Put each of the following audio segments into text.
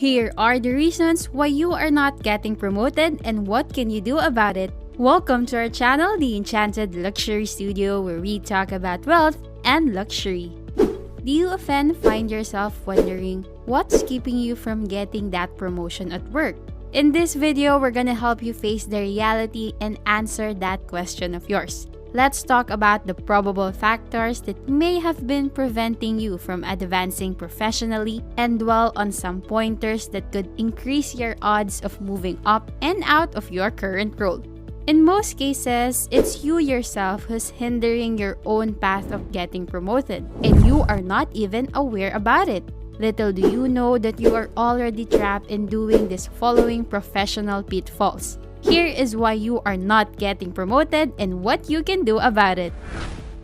Here are the reasons why you are not getting promoted and what can you do about it. Welcome to our channel, The Enchanted Luxury Studio, where we talk about wealth and luxury. Do you often find yourself wondering what's keeping you from getting that promotion at work? In this video, we're gonna help you face the reality and answer that question of yours. Let's talk about the probable factors that may have been preventing you from advancing professionally and dwell on some pointers that could increase your odds of moving up and out of your current role. In most cases, it's you yourself who's hindering your own path of getting promoted, and you are not even aware about it. Little do you know that you are already trapped in doing these following professional pitfalls. Here is why you are not getting promoted and what you can do about it.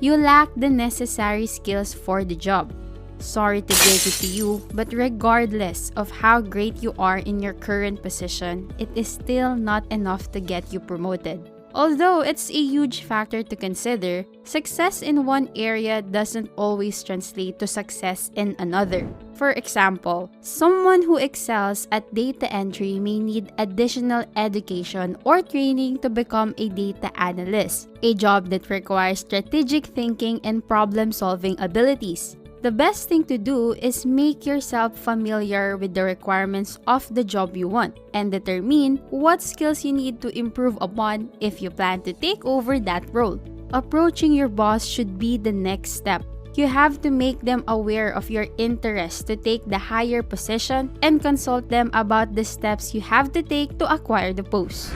You lack the necessary skills for the job. Sorry to break it to you, but regardless of how great you are in your current position, it is still not enough to get you promoted. Although it's a huge factor to consider, success in one area doesn't always translate to success in another. For example, someone who excels at data entry may need additional education or training to become a data analyst, a job that requires strategic thinking and problem-solving abilities. The best thing to do is make yourself familiar with the requirements of the job you want and determine what skills you need to improve upon if you plan to take over that role. Approaching your boss should be the next step. You have to make them aware of your interest to take the higher position and consult them about the steps you have to take to acquire the post.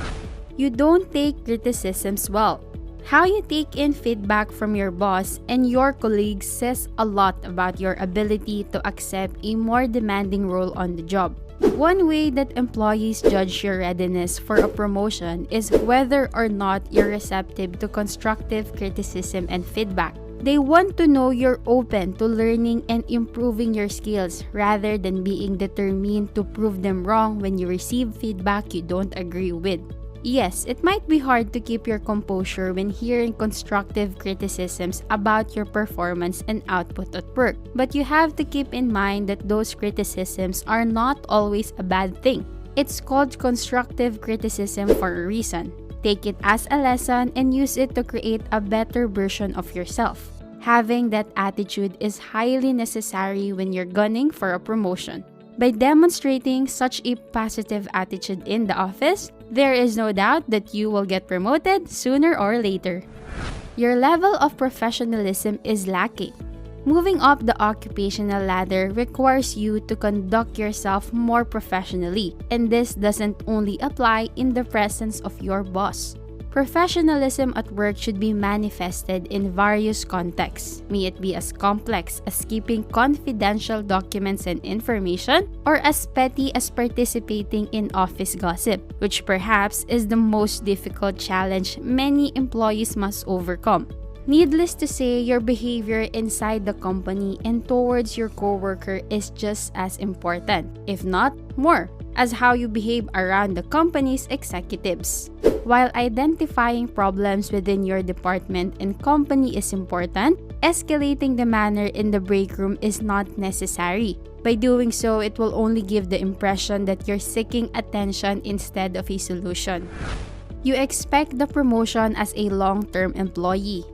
You don't take criticisms well. How you take in feedback from your boss and your colleagues says a lot about your ability to accept a more demanding role on the job. One way that employees judge your readiness for a promotion is whether or not you're receptive to constructive criticism and feedback. They want to know you're open to learning and improving your skills rather than being determined to prove them wrong when you receive feedback you don't agree with. Yes, it might be hard to keep your composure when hearing constructive criticisms about your performance and output at work, but you have to keep in mind that those criticisms are not always a bad thing. It's called constructive criticism for a reason. Take it as a lesson and use it to create a better version of yourself. Having that attitude is highly necessary when you're gunning for a promotion. By demonstrating such a positive attitude in the office, there is no doubt that you will get promoted sooner or later. Your level of professionalism is lacking. Moving up the occupational ladder requires you to conduct yourself more professionally, and this doesn't only apply in the presence of your boss. Professionalism at work should be manifested in various contexts, may it be as complex as keeping confidential documents and information, or as petty as participating in office gossip, which perhaps is the most difficult challenge many employees must overcome. Needless to say, your behavior inside the company and towards your coworker is just as important, if not more, as how you behave around the company's executives. While identifying problems within your department and company is important, escalating the manner in the break room is not necessary. By doing so, it will only give the impression that you're seeking attention instead of a solution. You expect the promotion as a long-term employee.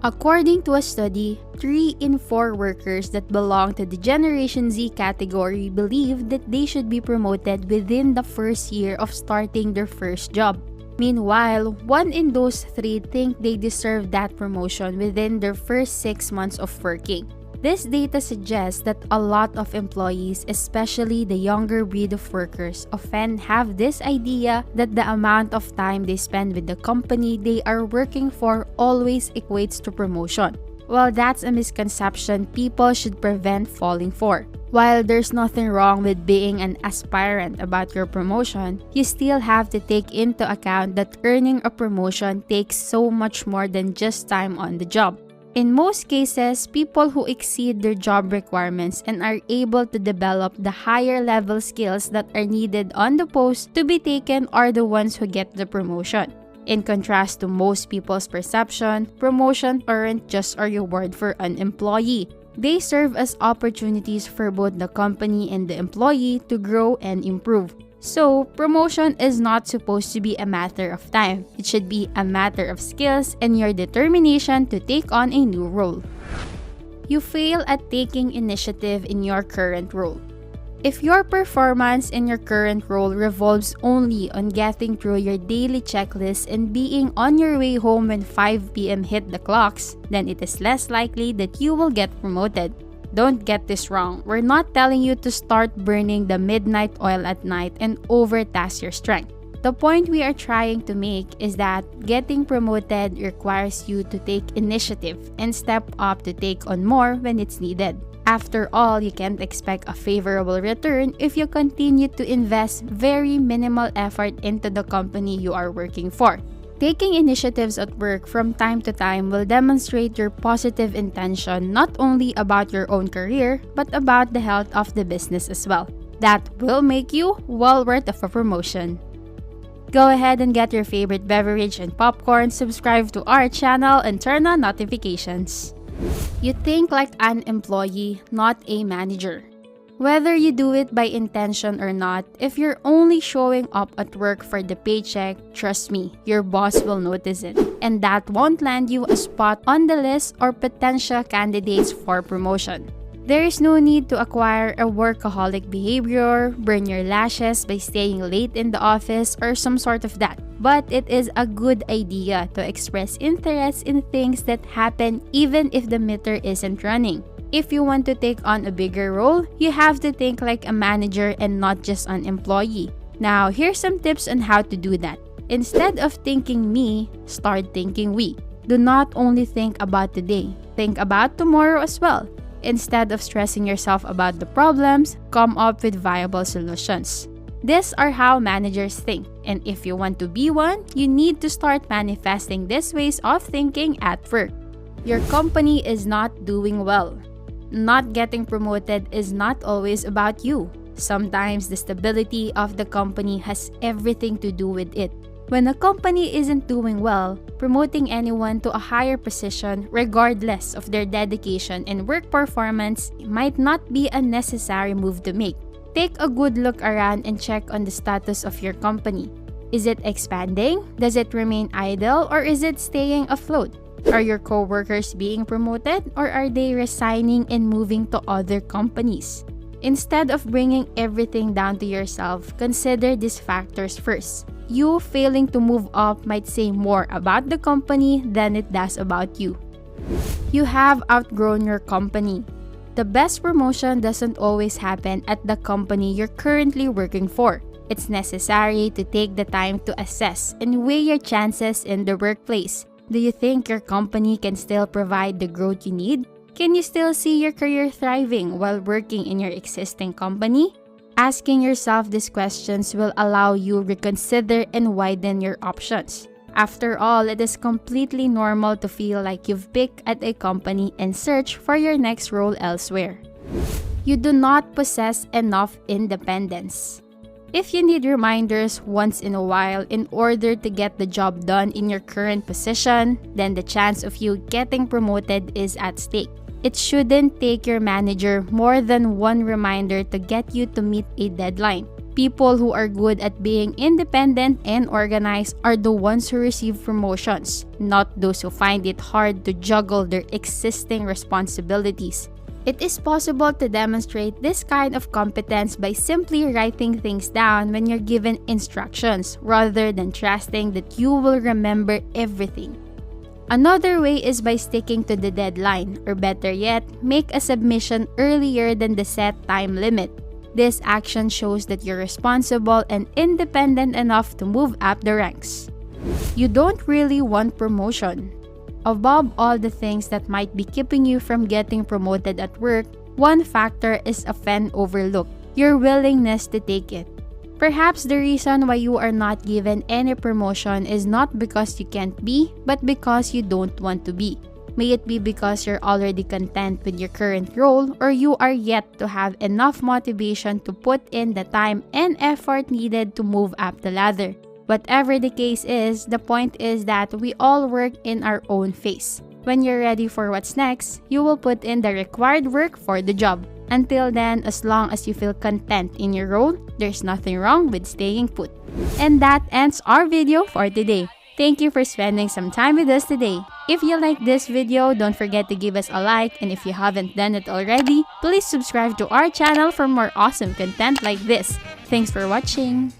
According to a study, 3 in 4 workers that belong to the Generation Z category believe that they should be promoted within the first year of starting their first job. Meanwhile, 1 in those 3 think they deserve that promotion within their first 6 months of working. This data suggests that a lot of employees, especially the younger breed of workers, often have this idea that the amount of time they spend with the company they are working for always equates to promotion. Well, that's a misconception people should prevent falling for. While there's nothing wrong with being an aspirant about your promotion, you still have to take into account that earning a promotion takes so much more than just time on the job. In most cases, people who exceed their job requirements and are able to develop the higher level skills that are needed on the post to be taken are the ones who get the promotion. In contrast to most people's perception, promotion aren't just a reward for an employee. They serve as opportunities for both the company and the employee to grow and improve. So, promotion is not supposed to be a matter of time. It should be a matter of skills and your determination to take on a new role. You fail at taking initiative in your current role. If your performance in your current role revolves only on getting through your daily checklist and being on your way home when 5 p.m. hit the clocks, then it is less likely that you will get promoted. Don't get this wrong. We're not telling you to start burning the midnight oil at night and overtask your strength. The point we are trying to make is that getting promoted requires you to take initiative and step up to take on more when it's needed. After all, you can't expect a favorable return if you continue to invest very minimal effort into the company you are working for. Taking initiatives at work from time to time will demonstrate your positive intention not only about your own career, but about the health of the business as well. That will make you well worth of a promotion. Go ahead and get your favorite beverage and popcorn, subscribe to our channel, and turn on notifications. You think like an employee, not a manager. Whether you do it by intention or not, if you're only showing up at work for the paycheck, trust me, your boss will notice it. And that won't land you a spot on the list or potential candidates for promotion. There is no need to acquire a workaholic behavior, burn your lashes by staying late in the office, or some sort of that. But it is a good idea to express interest in things that happen even if the meter isn't running. If you want to take on a bigger role, you have to think like a manager and not just an employee. Now, here's some tips on how to do that. Instead of thinking me, start thinking we. Do not only think about today, think about tomorrow as well. Instead of stressing yourself about the problems, come up with viable solutions. These are how managers think, and if you want to be one, you need to start manifesting these ways of thinking at work. Your company is not doing well. Not getting promoted is not always about you. Sometimes the stability of the company has everything to do with it. When a company isn't doing well, promoting anyone to a higher position, regardless of their dedication and work performance, might not be a necessary move to make. Take a good look around and check on the status of your company. Is it expanding? Does it remain idle? Or is it staying afloat? Are your coworkers being promoted? Or are they resigning and moving to other companies? Instead of bringing everything down to yourself, consider these factors first. You failing to move up might say more about the company than it does about you. You have outgrown your company. The best promotion doesn't always happen at the company you're currently working for. It's necessary to take the time to assess and weigh your chances in the workplace. Do you think your company can still provide the growth you need? Can you still see your career thriving while working in your existing company? Asking yourself these questions will allow you to reconsider and widen your options. After all, it is completely normal to feel like you've picked at a company and search for your next role elsewhere. You do not possess enough independence. If you need reminders once in a while in order to get the job done in your current position, then the chance of you getting promoted is at stake. It shouldn't take your manager more than one reminder to get you to meet a deadline. People who are good at being independent and organized are the ones who receive promotions, not those who find it hard to juggle their existing responsibilities. It is possible to demonstrate this kind of competence by simply writing things down when you're given instructions, rather than trusting that you will remember everything. Another way is by sticking to the deadline, or better yet, make a submission earlier than the set time limit. This action shows that you're responsible and independent enough to move up the ranks. You don't really want promotion. Above all the things that might be keeping you from getting promoted at work, one factor is often overlooked: your willingness to take it. Perhaps the reason why you are not given any promotion is not because you can't be, but because you don't want to be. May it be because you're already content with your current role, or you are yet to have enough motivation to put in the time and effort needed to move up the ladder. Whatever the case is, the point is that we all work in our own phase. When you're ready for what's next, you will put in the required work for the job. Until then, as long as you feel content in your role, there's nothing wrong with staying put. And that ends our video for today. Thank you for spending some time with us today. If you like this video, don't forget to give us a like, and if you haven't done it already, please subscribe to our channel for more awesome content like this. Thanks for watching!